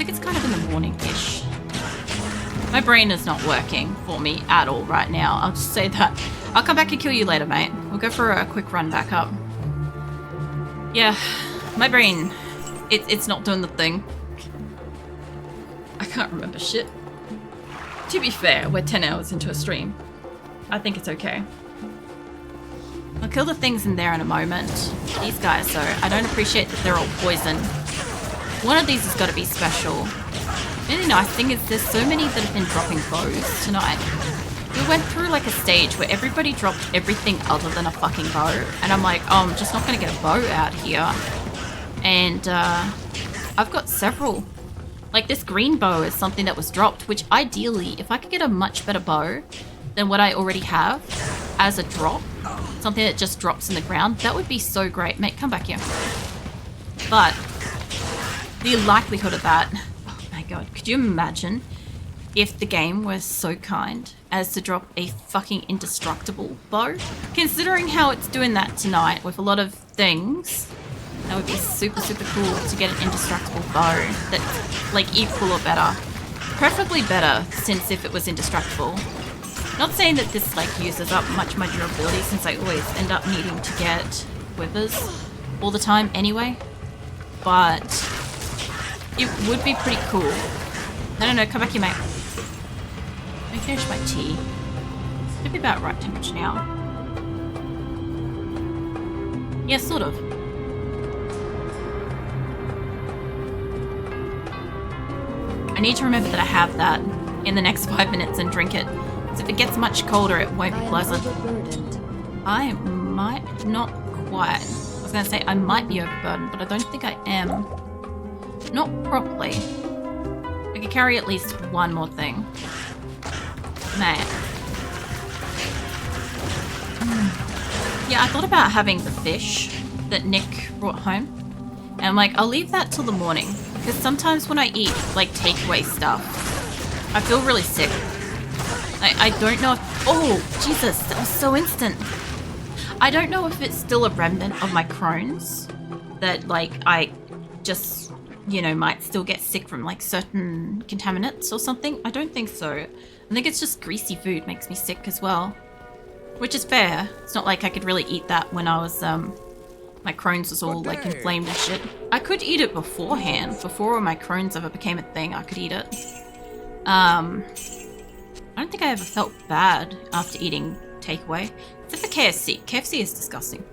think it's kind of in the morning-ish. My brain is not working for me at all right now. I'll just say that. I'll come back and kill you later, mate. We'll go for a quick run back up. Yeah, my brain, it's not doing the thing. I can't remember shit. To be fair, we're 10 hours into a stream. I think it's okay. I'll kill the things in there in a moment. These guys, though, I don't appreciate that they're all poison. One of these has got to be special. The really nice thing is there's so many that have been dropping bows tonight. We went through like a stage where everybody dropped everything other than a fucking bow. And I'm like, oh, I'm just not going to get a bow out here. And I've got several. Like this green bow is something that was dropped, which ideally, if I could get a much better bow than what I already have as a drop, something that just drops in the ground, that would be so great. Mate, come back here. But the likelihood of that, oh my god, could you imagine if the game was so kind as to drop a fucking indestructible bow? Considering how it's doing that tonight with a lot of things, that would be super, super cool to get an indestructible bow that's like equal or better. Preferably better, since if it was indestructible. Not saying that this like uses up much of my durability, since I always end up needing to get withers all the time anyway. But it would be pretty cool. No, come back here, mate. Let me finish my tea. It'll be about right temperature now. Yeah, sort of. I need to remember that I have that in the next 5 minutes and drink it. Because if it gets much colder, it won't be pleasant. I might not quite. I was going to say I might be overburdened, but I don't think I am. Not properly. I could carry at least one more thing. Man. Yeah, I thought about having the fish that Nick brought home. And I'm like, I'll leave that till the morning. Because sometimes when I eat, like, takeaway stuff, I feel really sick. I don't know if... Oh, Jesus, that was so instant. I don't know if it's still a remnant of my Crohn's. That, like, I just, you know, might still get sick from, like, certain contaminants or something. I don't think so. I think it's just greasy food makes me sick as well. Which is fair. It's not like I could really eat that when I was, my Crohn's was all, like, inflamed and shit. I could eat it beforehand. Before my Crohn's ever became a thing, I could eat it. I don't think I ever felt bad after eating takeaway. Except for KFC. KFC is disgusting.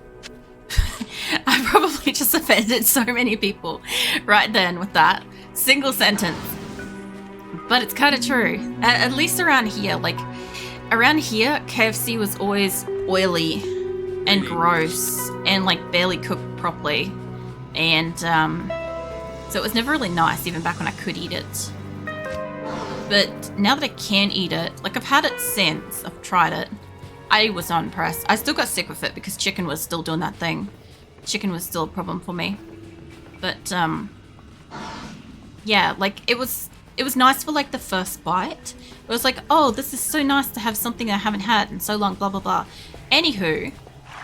I probably just offended so many people right then with that single sentence. But it's kind of true. At least around here. Like, around here, KFC was always oily and gross and, like, barely cooked properly. And, so it was never really nice, even back when I could eat it. But now that I can eat it, like, I've had it since I've tried it. I was not impressed. I still got sick with it because chicken was still doing that thing. Chicken was still a problem for me. But, yeah, like, it was nice for, like, the first bite. It was like, oh, this is so nice to have something I haven't had in so long, blah, blah, blah. Anywho,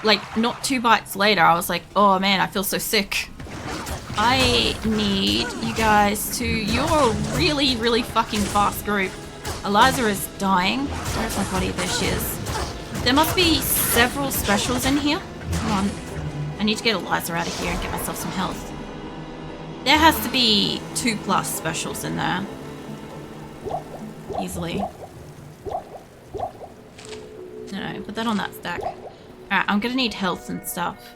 like, not 2 bites later, I was like, oh, man, I feel so sick. I need you guys to... You're a really, really fucking fast group. Eliza is dying. Where's my body? There she is. There must be several specials in here. Come on. I need to get Eliza out of here and get myself some health. There has to be 2+ specials in there. Easily. No, put that on that stack. Alright, I'm gonna need health and stuff.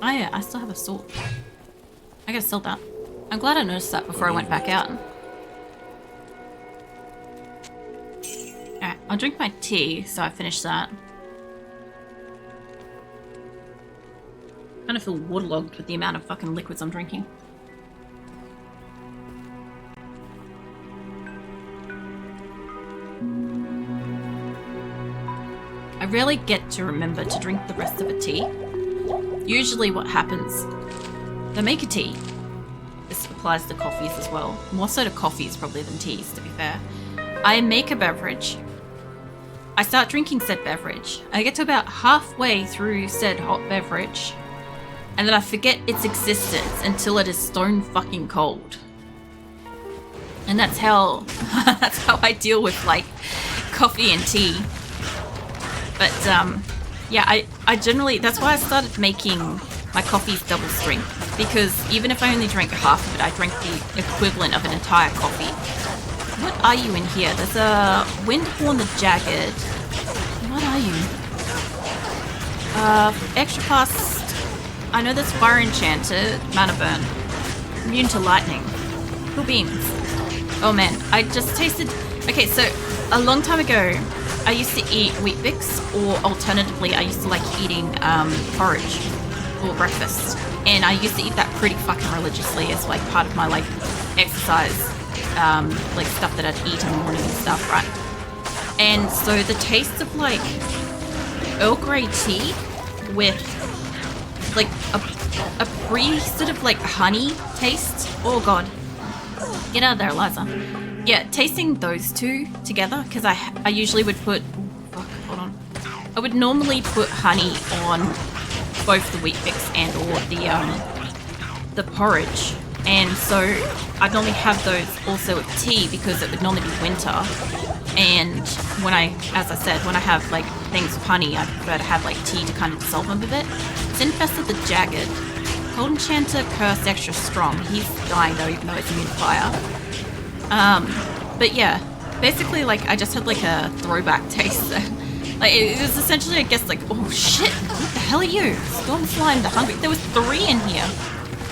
Oh yeah, I still have a sword. I gotta sell that. I'm glad I noticed that before I went back out. Alright, I'll drink my tea so I finish that. I kind of feel waterlogged with the amount of fucking liquids I'm drinking. I rarely get to remember to drink the rest of a tea. Usually what happens, they make a tea. This applies to coffees as well. More so to coffees probably than teas, to be fair. I make a beverage. I start drinking said beverage. I get to about halfway through said hot beverage. and then I forget its existence until it is stone fucking cold. And that's how I deal with like coffee and tea. But yeah, I generally, that's why I started making my coffees double strength, because even if I only drank half of it, I drank the equivalent of an entire coffee. What are you in here? There's a Windhorn the Jagged. What are you? Extra fast. I know there's Fire Enchanted, Mana Burn. Immune to lightning. Cool beans. Oh man, I just tasted... Okay, so a long time ago, I used to eat Wheat Bix, or alternatively, I used to like eating porridge for breakfast. And I used to eat that pretty fucking religiously as like part of my like exercise, like stuff that I'd eat in the morning and stuff, right? And so the taste of like Earl Grey tea with like a pre sort of like honey taste. Oh god. Get out of there, Eliza. Yeah, tasting those two together, because I usually would put... Fuck, hold on. I would normally put honey on both the Wheat Bix and or the porridge. And so I'd normally have those also with tea, because it would normally be winter. And when as I said, when I have like things with honey, I prefer to have like tea to kind of dissolve them a bit. Zinfest the Jagged. Cold Enchanter Curse extra strong. He's dying though, even though it's immune to fire. But yeah, basically like I just had like a throwback taste. Like it was essentially, I guess, like, oh shit, what the hell are you? Stormfly the Hungry. There was 3 in here.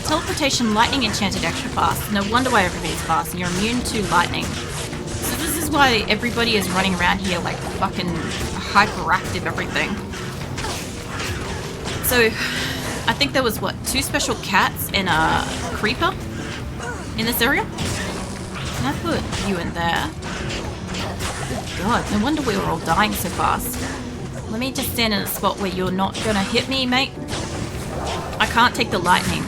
Teleportation, Lightning Enchanted extra fast. No wonder why everybody's fast, and you're immune to lightning. So this is why everybody is running around here like fucking hyperactive everything. So I think there was, what, 2 special cats and a creeper in this area? Can I put you in there? Good god, no wonder we were all dying so fast. Let me just stand in a spot where you're not gonna hit me, mate. I can't take the lightning.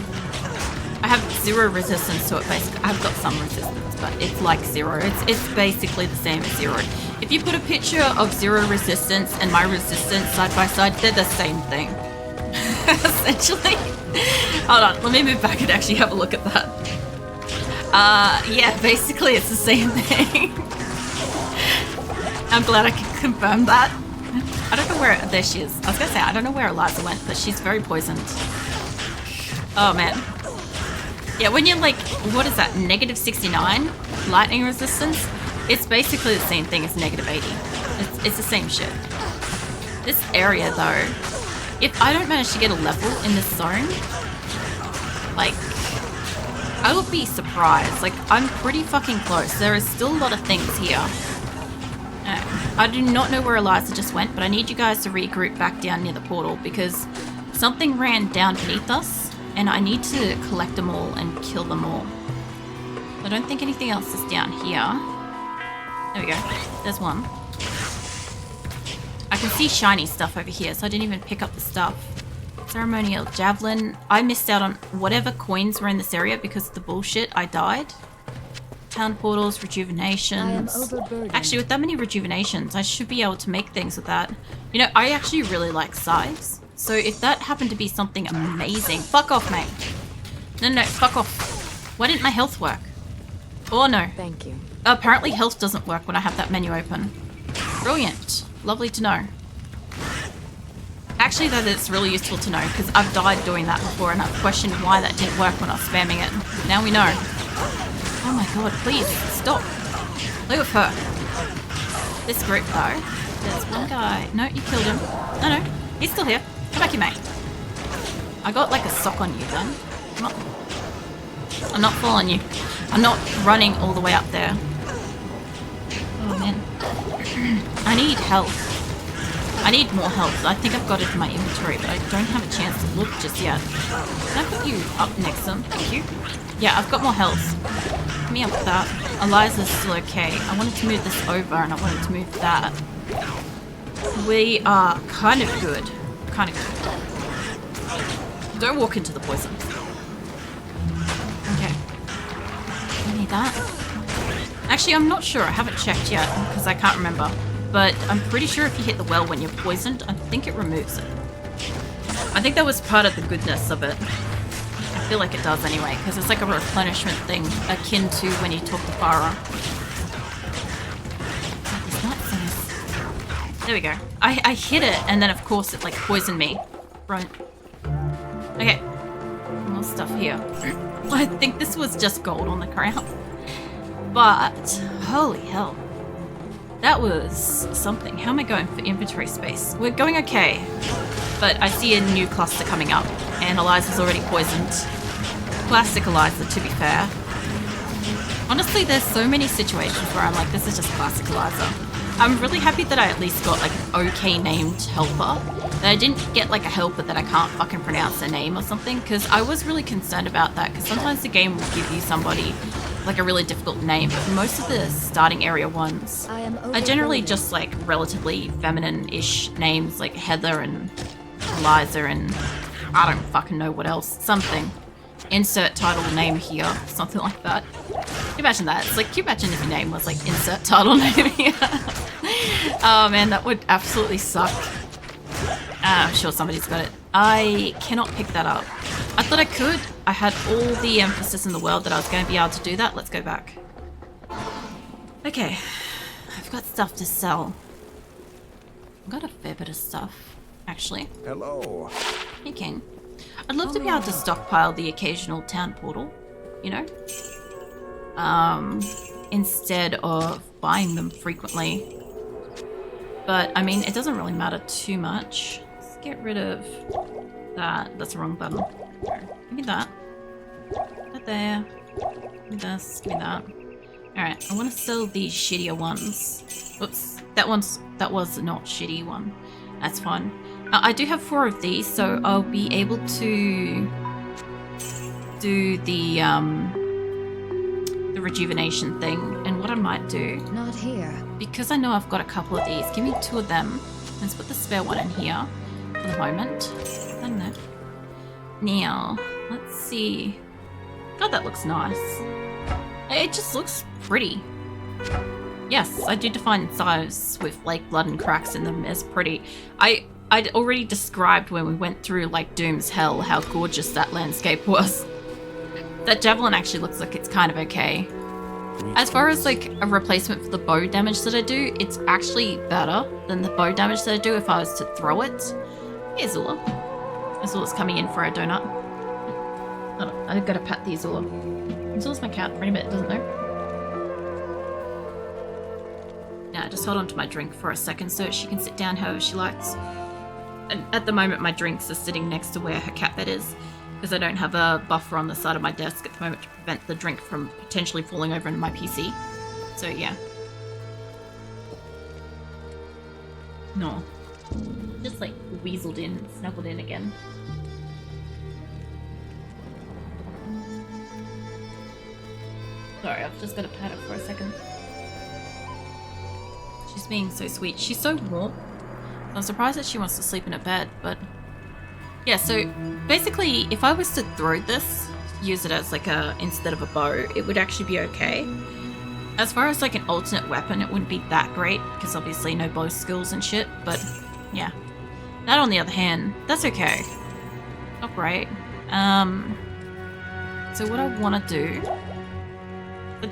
I have 0 resistance to it, basically. I've got some resistance, but it's like 0. It's basically the same as 0. If you put a picture of 0 resistance and my resistance side by side, they're the same thing. Essentially. Hold on, let me move back and actually have a look at that. Yeah, basically it's the same thing. I'm glad I can confirm that. I don't know where... There she is. I was gonna say, I don't know where Eliza went, but she's very poisoned. Oh, man. Yeah, when you're like... What is that? Negative 69? Lightning resistance? It's basically the same thing as negative 80. It's the same shit. This area, though... If I don't manage to get a level in this zone... Like... I would be surprised. Like, I'm pretty fucking close. There is still a lot of things here. I do not know where Eliza just went, but I need you guys to regroup back down near the portal, because something ran down beneath us, and I need to collect them all and kill them all. I don't think anything else is down here. There we go. There's one. I can see shiny stuff over here, so I didn't even pick up the stuff. Ceremonial Javelin. I missed out on whatever coins were in this area because of the bullshit. I died. Town portals, rejuvenations. Actually, with that many rejuvenations, I should be able to make things with that. You know, I actually really like scythes. So if that happened to be something amazing... Fuck off, mate. No, fuck off. Why didn't my health work? Oh, no. Thank you. Apparently health doesn't work when I have that menu open. Brilliant. Lovely to know. Actually, that is really useful to know, because I've died doing that before and I've questioned why that didn't work when I was spamming it. Now we know. Oh my god, please, stop. Look at her. This group, though. There's one guy. No, you killed him. No, he's still here. Come back here, mate. I got like a sock on you, then. Come on. I'm not following you. I'm not running all the way up there. Oh, man. I need health. I need more health. I think I've got it in my inventory, but I don't have a chance to look just yet. Can I put you up next to them? Thank you. Yeah, I've got more health. Put me up with that. Eliza's still okay. I wanted to move this over, and I wanted to move that. We are kind of good. Kind of good. Don't walk into the poison. Okay. I need that. Actually, I'm not sure. I haven't checked yet, because I can't remember. But I'm pretty sure if you hit the well when you're poisoned, I think it removes it. I think that was part of the goodness of it. I feel like it does anyway, because it's like a replenishment thing akin to when you talk to Farah. There we go. I hit it, and then of course it like poisoned me. Right. Okay. More stuff here. I think this was just gold on the ground. But, holy hell. That was something. How am I going for inventory space? We're going okay. But I see a new cluster coming up, and Eliza's already poisoned. Classic Eliza, to be fair. Honestly, there's so many situations where I'm like, this is just classic Eliza. I'm really happy that I at least got like an okay named helper. That I didn't get like a helper that I can't fucking pronounce their name or something, because I was really concerned about that, because sometimes the game will give you somebody like a really difficult name, but most of the starting area ones are generally just like relatively feminine-ish names, like Heather and Eliza and I don't fucking know what else. Something. Insert title name here. Something like that. Can you imagine that? It's like, can you imagine if your name was like insert title name here? Oh man, that would absolutely suck. I'm sure somebody's got it. I cannot pick that up. I thought I could. I had all the emphasis in the world that I was going to be able to do that. Let's go back. Okay. I've got stuff to sell. I've got a fair bit of stuff, actually. Hello. Hey, King. I'd love to be able to stockpile the occasional town portal, you know? Instead of buying them frequently. But, I mean, it doesn't really matter too much. Let's get rid of that. That's the wrong button. Give me that. That there. Give me this. Give me that. Alright, I want to sell these shittier ones. Oops. That was not shitty one. That's fine. I do have 4 of these, so I'll be able to do the rejuvenation thing. And what I might do, not here, because I know I've got a couple of these, give me 2 of them. Let's put the spare one in here for the moment. I don't know. Now, let's see. God, that looks nice. It just looks pretty. Yes, I do define size with like blood and cracks in them as pretty. I'd already described when we went through like Doom's Hell how gorgeous that landscape was. That javelin actually looks like it's kind of okay. As far as like a replacement for the bow damage that I do, it's actually better than the bow damage that I do if I was to throw it. Hey Azula. Azula's coming in for a donut. Oh, I've got to pat the Azula. Azula's my cat, for anybody that doesn't know. Now, just hold on to my drink for a second so she can sit down however she likes. And at the moment, my drinks are sitting next to where her cat bed is, because I don't have a buffer on the side of my desk at the moment to prevent the drink from potentially falling over into my PC. So, yeah. No. Just, like, weaseled in, snuggled in again. Sorry, I've just got to pat her for a second. She's being so sweet. She's so warm. I'm surprised that she wants to sleep in her bed, but... Yeah, so basically, if I was to throw this, use it as like a, instead of a bow, it would actually be okay. As far as like an alternate weapon, it wouldn't be that great, because obviously no bow skills and shit, but yeah. That on the other hand, that's okay. Not great. So what I want to do... I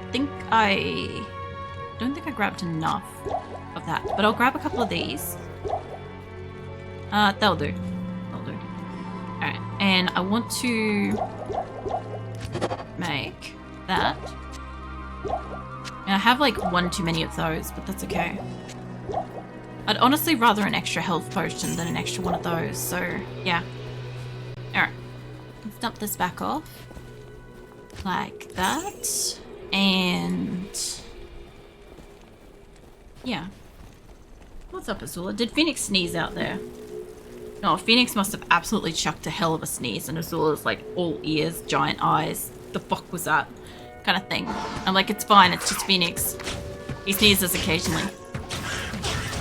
don't think I grabbed enough of that, but I'll grab a couple of these. That'll do. That'll do. Alright, and I want to make that. And I have like one too many of those, but that's okay. I'd honestly rather an extra health potion than an extra one of those, so yeah. Alright, let's dump this back off. Like that. And... yeah. What's up, Azula? Did Phoenix sneeze out there? No, Phoenix must have absolutely chucked a hell of a sneeze, and Azula's like all ears, giant eyes. The fuck was that? Kind of thing. I'm like, it's fine, it's just Phoenix. He sneezes occasionally.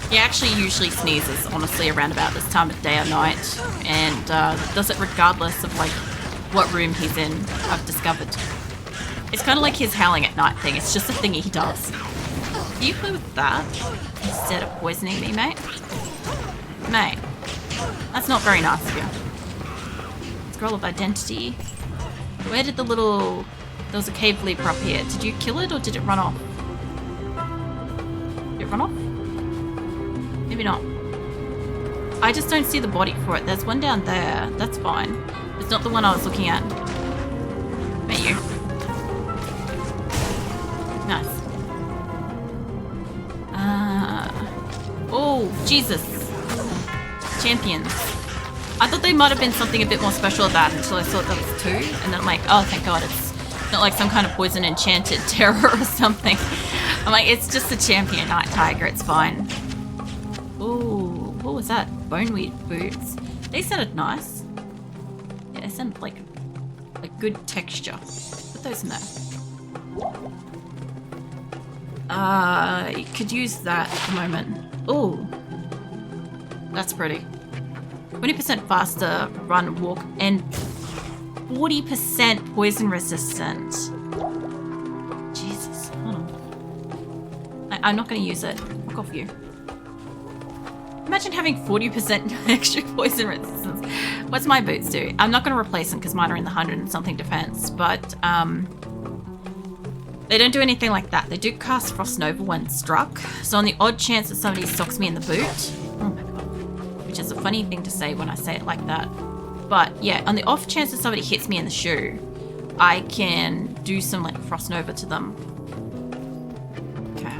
He actually usually sneezes, honestly, around about this time of day or night, and does it regardless of like what room he's in, I've discovered. It's kind of like his howling at night thing, it's just a thing he does. Do you play with that instead of poisoning me, mate? Mate, that's not very nice of you. Scroll of Identity. Where did the little... There was a cave leaper up here. Did you kill it or did it run off? Did it run off? Maybe not. I just don't see the body for it. There's one down there. That's fine. It's not the one I was looking at. Met you. Nice. Oh, Jesus. Champions. I thought they might have been something a bit more special at that until I saw that was 2. And then I'm like, oh, thank God, it's not like some kind of poison enchanted terror or something. I'm like, it's just a champion night tiger, it's fine. Ooh, what was that? Boneweed boots. They sounded nice. Yeah, they sounded like a good texture. Put those in there. You could use that at the moment. Ooh. That's pretty. 20% faster run, walk, and 40% poison resistant. Jesus, hold on. I'm not going to use it. Fuck off you. Imagine having 40% extra poison resistance. What's my boots do? I'm not going to replace them because mine are in the 100 and something defense, but they don't do anything like that. They do cast Frost Nova when struck, so on the odd chance that somebody socks me in the boot, oh my god, which is a funny thing to say when I say it like that, but yeah, on the off chance that somebody hits me in the shoe, I can do some like Frost Nova to them. Okay.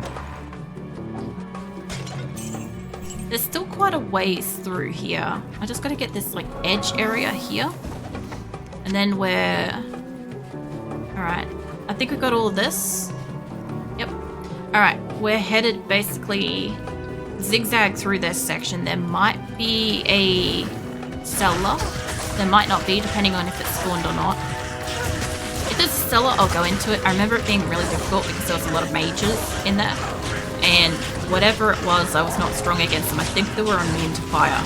There's still quite a ways through here. I just got to get this like edge area here, and then we're all right. I think we got all of this. Yep. Alright, we're headed basically zigzag through this section. There might be a cellar. There might not be, depending on if it's spawned or not. If there's a cellar, I'll go into it. I remember it being really difficult because there was a lot of mages in there. And whatever it was, I was not strong against them. I think they were immune to fire,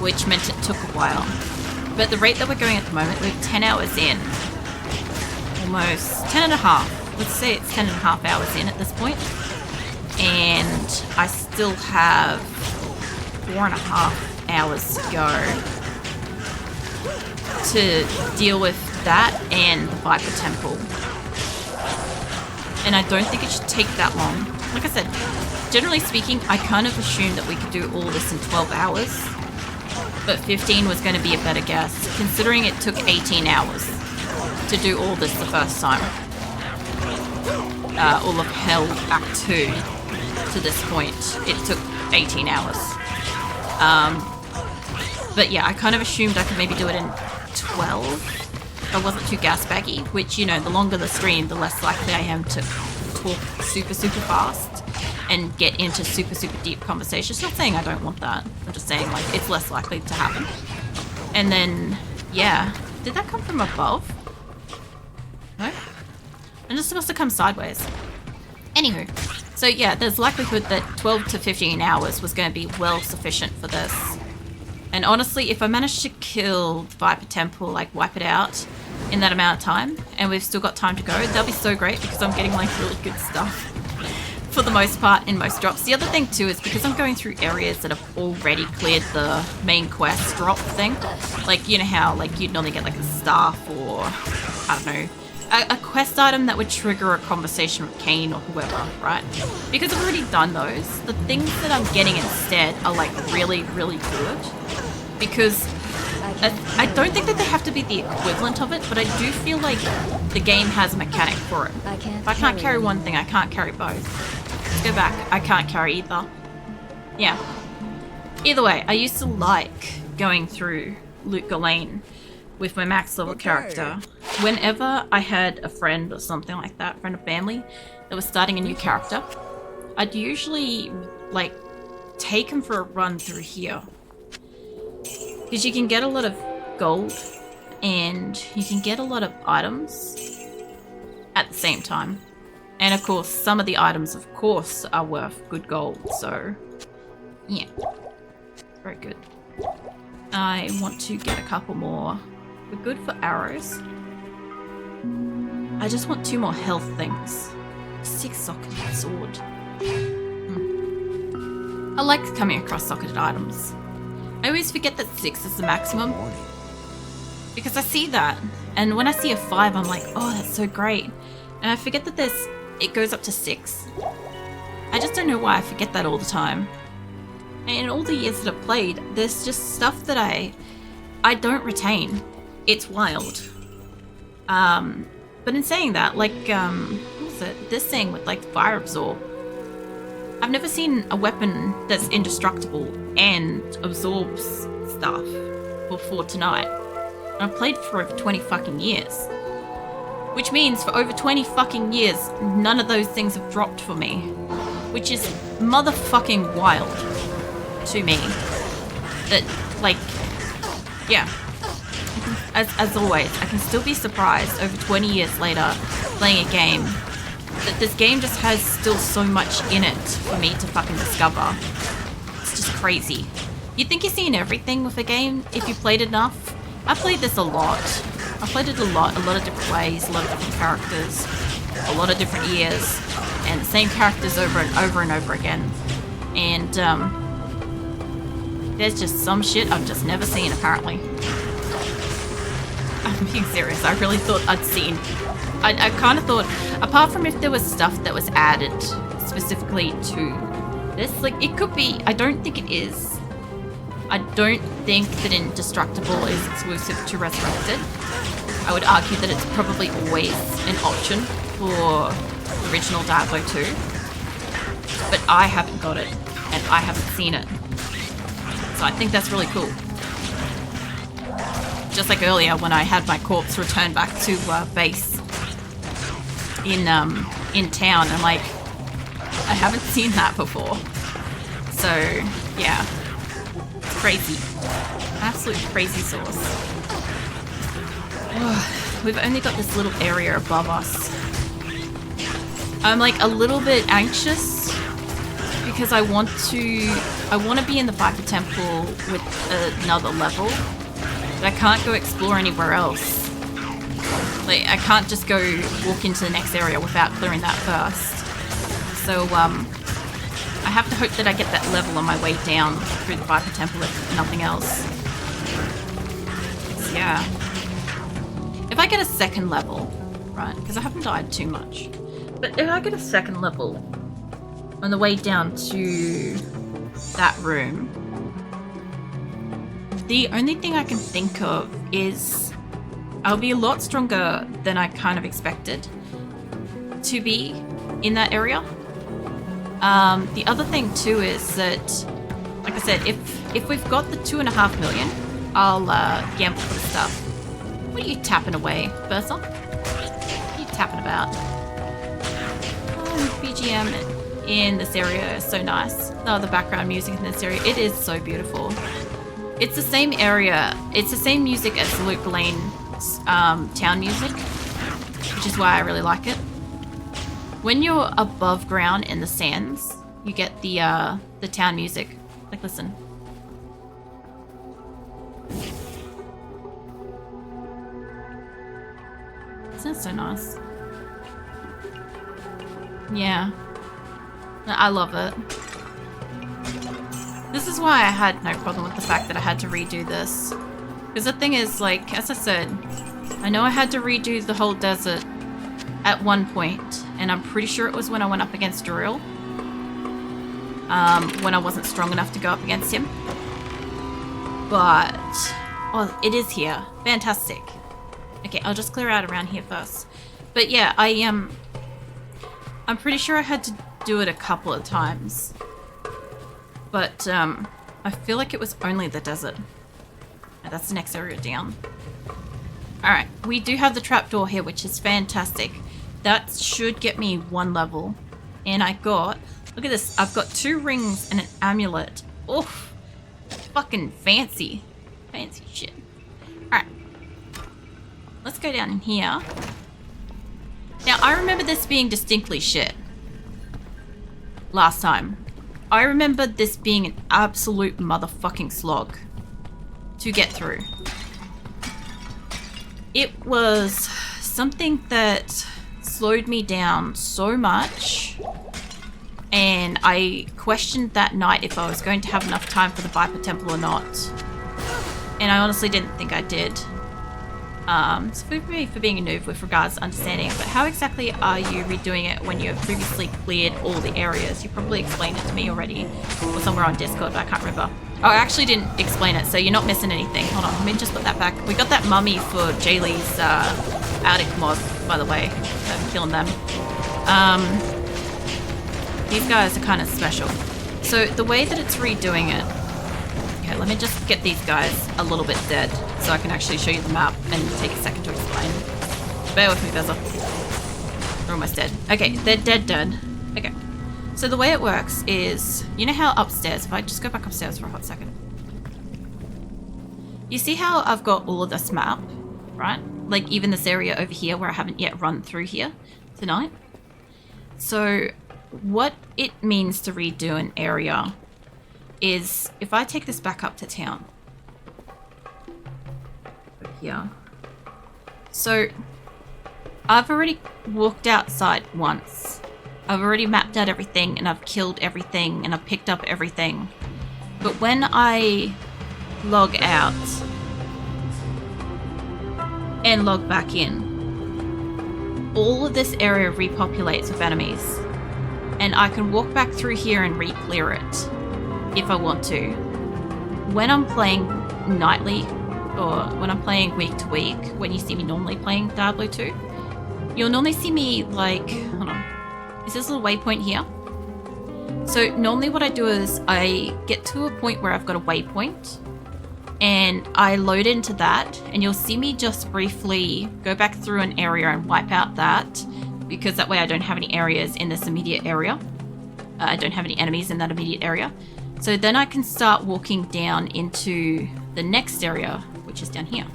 which meant it took a while. But the rate that we're going at the moment, we're 10 hours in. Almost 10 and a half. Let's say it's 10 and a half hours in at this point. And I still have 4.5 hours to go to deal with that and the Viper Temple. And I don't think it should take that long. Like I said, generally speaking, I kind of assumed that we could do all this in 12 hours. But 15 was going to be a better guess, considering it took 18 hours. To do all this the first time. All of Hell Act 2 to this point, it took 18 hours. But yeah, I kind of assumed I could maybe do it in 12 if I wasn't too gas baggy, which, you know, the longer the stream, the less likely I am to talk super fast and get into super deep conversations. Not saying I don't want that, I'm just saying like it's less likely to happen. And then, yeah, did that come from above? No? And this must have come sideways. Anywho, so yeah, there's likelihood that 12 to 15 hours was going to be well sufficient for this. And honestly, if I managed to kill Viper Temple, like wipe it out in that amount of time, and we've still got time to go, that'll be so great because I'm getting like really good stuff for the most part in most drops. The other thing too is because I'm going through areas that have already cleared the main quest drop thing. Like, you know how like you'd normally get like a staff or, I don't know, a quest item that would trigger a conversation with Kane or whoever, right? Because I've already done those, the things that I'm getting instead are like really good. Because I don't think that they have to be the equivalent of it, but I do feel like the game has a mechanic for it. If I can't carry one thing, I can't carry both. Let's go back. I can't carry either. Yeah. Either way, I used to like going through Loot Lane with my max level character. Whenever I had a friend or something like that, friend or family, that was starting a new character, I'd usually like take him for a run through here. Because you can get a lot of gold and you can get a lot of items at the same time. And of course, some of the items, of course, are worth good gold. So, yeah. Very good. I want to get a couple more. We're good for arrows. I just want 2 more health things. 6 socketed sword. I like coming across socketed items. I always forget that 6 is the maximum. Because I see that, and when I see a 5, I'm like, oh, that's so great. And I forget that it goes up to 6. I just don't know why I forget that all the time. And in all the years that I've played, there's just stuff that I don't retain. It's wild. But in saying that, like, what was it? This thing with, like, fire absorb. I've never seen a weapon that's indestructible and absorbs stuff before tonight. And I've played for over 20 fucking years. Which means for over 20 fucking years, none of those things have dropped for me. Which is motherfucking wild to me. That, like, yeah. As always, I can still be surprised over 20 years later playing a game that this game just has still so much in it for me to fucking discover. It's just crazy. You'd think you've seen everything with a game if you played enough. I played this a lot. I played it a lot of different ways, a lot of different characters, a lot of different years, and the same characters over and over and over again. And there's just some shit I've just never seen apparently. I'm being serious. I really thought I'd seen. I kind of thought, apart from if there was stuff that was added specifically to this, like it could be. I don't think it is. I don't think that Indestructible is exclusive to Resurrected. I would argue that it's probably always an option for the original Diablo 2. But I haven't got it, and I haven't seen it. So I think that's really cool. Just like earlier when I had my corpse returned back to base in town, and like I haven't seen that before. So yeah, it's crazy, absolute crazy sauce. We've only got this little area above us. I'm like a little bit anxious because I want to be in the Viper Temple with another level. But I can't go explore anywhere else. Like, I can't just go walk into the next area without clearing that first. So, I have to hope that I get that level on my way down through the Viper Temple if nothing else. So, yeah. If I get a second level, right, because I haven't died too much, but if I get a second level on the way down to that room, the only thing I can think of is I'll be a lot stronger than I kind of expected to be in that area. The other thing too is that, like I said, if we've got the 2.5 million, I'll gamble for the stuff. What are you tapping away, Bertha? What are you tapping about? BGM in this area is so nice. Oh, the background music in this area, it is so beautiful. It's the same area, it's the same music as Luke Lane's town music, which is why I really like it. When you're above ground in the sands, you get the town music. Like, listen. Isn't that so nice? Yeah. I love it. This is why I had no problem with the fact that I had to redo this. Because the thing is, like, as I said, I know I had to redo the whole desert at one point, and I'm pretty sure it was when I went up against Duriel. When I wasn't strong enough to go up against him. But, oh, it is here. Fantastic. Okay, I'll just clear out around here first. But yeah, I'm pretty sure I had to do it a couple of times. But, I feel like it was only the desert. That's the next area down. Alright, we do have the trapdoor here, which is fantastic. That should get me 1 level. And I got, look at this, I've got 2 rings and an amulet. Oof, fucking fancy. Fancy shit. Alright, let's go down in here. Now, I remember this being distinctly shit. Last time. I remember this being an absolute motherfucking slog to get through. It was something that slowed me down so much, and I questioned that night if I was going to have enough time for the Viper Temple or not. And I honestly didn't think I did. So forgive me for being a noob with regards to understanding it, but how exactly are you redoing it when you have previously cleared all the areas? You probably explained it to me already, or somewhere on Discord, but I can't remember. Oh, I actually didn't explain it, so you're not missing anything. Hold on, let me just put that back. We got that mummy for Jaylee's attic mod, by the way. I'm killing them. These guys are kind of special. So the way that it's redoing it... Okay, let me just get these guys a little bit dead so I can actually show you the map and take a second to explain. Bear with me, Beza. They're almost dead. Okay, they're dead. Okay. So the way it works is, you know how upstairs, if I just go back upstairs for a hot second. You see how I've got all of this map, right? Like even this area over here where I haven't yet run through here tonight. So what it means to redo an area is if I take this back up to town. Over here. So I've already walked outside once. I've already mapped out everything and I've killed everything and I've picked up everything. But when I log out and log back in, all of this area repopulates with enemies. And I can walk back through here and re-clear it if I want to. When I'm playing nightly, or when I'm playing week to week, when you see me normally playing Diablo 2, you'll normally see me like, hold on, is this little waypoint here? So normally what I do is I get to a point where I've got a waypoint and I load into that, and you'll see me just briefly go back through an area and wipe out that, because that way I don't have any areas in this immediate area. I don't have any enemies in that immediate area. So then I can start walking down into the next area, which is down here.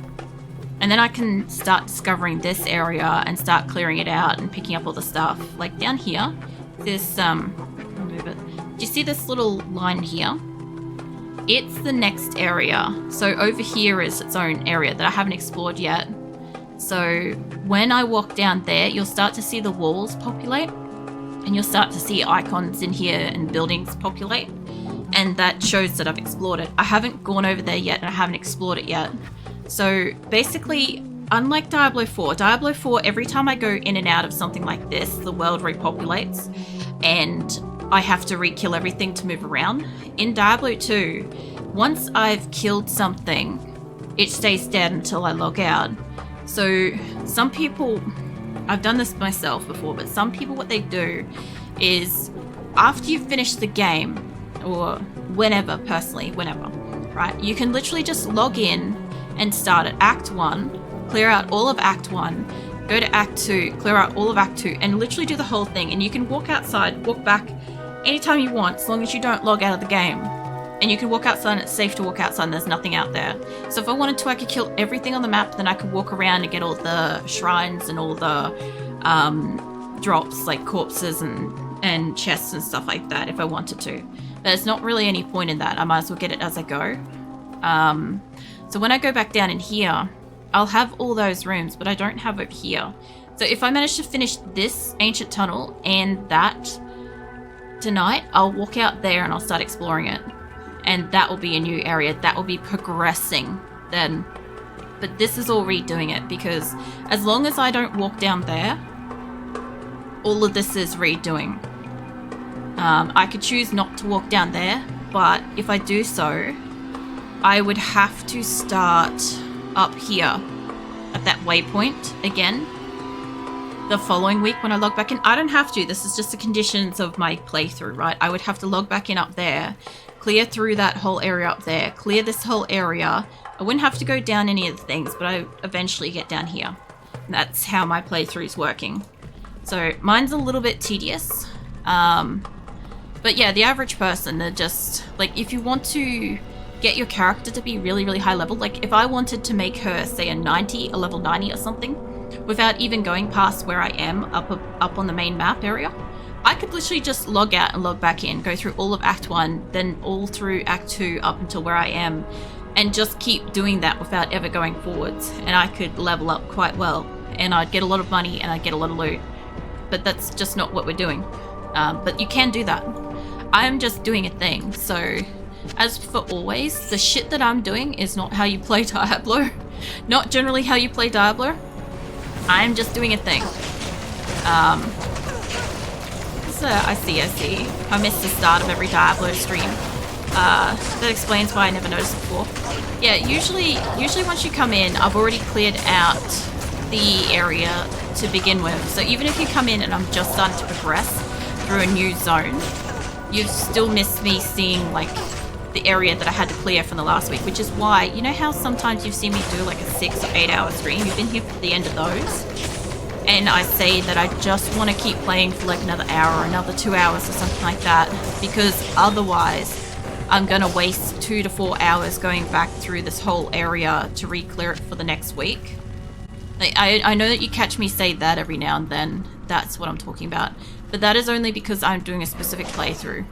And then I can start discovering this area and start clearing it out and picking up all the stuff. Like down here, this, move it. Do you see this little line here? It's the next area. So over here is its own area that I haven't explored yet. So when I walk down there, you'll start to see the walls populate, and you'll start to see icons in here and buildings populate. And that shows that I've explored it. I haven't gone over there yet, and I haven't explored it yet. So basically, unlike Diablo 4, every time I go in and out of something like this, the world repopulates, and I have to re-kill everything to move around. In Diablo 2, once I've killed something, it stays dead until I log out. So some people, I've done this myself before, but some people, what they do is after you've finished the game, or whenever, personally, whenever, right? You can literally just log in and start at Act 1, clear out all of Act 1, go to Act 2, clear out all of Act 2, and literally do the whole thing. And you can walk outside, walk back anytime you want, as long as you don't log out of the game. And you can walk outside and it's safe to walk outside and there's nothing out there. So if I wanted to, I could kill everything on the map, then I could walk around and get all the shrines and all the drops, like corpses and chests and stuff like that if I wanted to. There's not really any point in that. I might as well get it as I go. So when I go back down in here, I'll have all those rooms, but I don't have over here. So if I manage to finish this ancient tunnel and that tonight, I'll walk out there and I'll start exploring it. And that will be a new area. That will be progressing then. But this is all redoing it, because as long as I don't walk down there, all of this is redoing. I could choose not to walk down there, but if I do so, I would have to start up here at that waypoint again the following week when I log back in. I don't have to. This is just the conditions of my playthrough, right? I would have to log back in up there, clear through that whole area up there, clear this whole area. I wouldn't have to go down any of the things, but I eventually get down here. And that's how my playthrough is working. So mine's a little bit tedious. But yeah, the average person, they're just, like, if you want to get your character to be really, really high level, like if I wanted to make her, say, a level 90 or something, without even going past where I am up on the main map area, I could literally just log out and log back in, go through all of Act 1, then all through Act 2 up until where I am, and just keep doing that without ever going forwards. And I could level up quite well, and I'd get a lot of money and I'd get a lot of loot. But that's just not what we're doing. But you can do that. I'm just doing a thing, so as for always, the shit that I'm doing is not how you play Diablo. Not generally how you play Diablo. I'm just doing a thing. I see. I missed the start of every Diablo stream. That explains why I never noticed before. Yeah, usually once you come in, I've already cleared out the area to begin with. So even if you come in and I'm just starting to progress through a new zone, you've still missed me seeing like the area that I had to clear from the last week, which is why, you know how sometimes you've seen me do like a 6 or 8 hour stream? You've been here for the end of those. And I say that I just want to keep playing for like another hour or another 2 hours or something like that, because otherwise I'm going to waste 2 to 4 hours going back through this whole area to re-clear it for the next week. Like, I know that you catch me say that every now and then. That's what I'm talking about. But that is only because I'm doing a specific playthrough.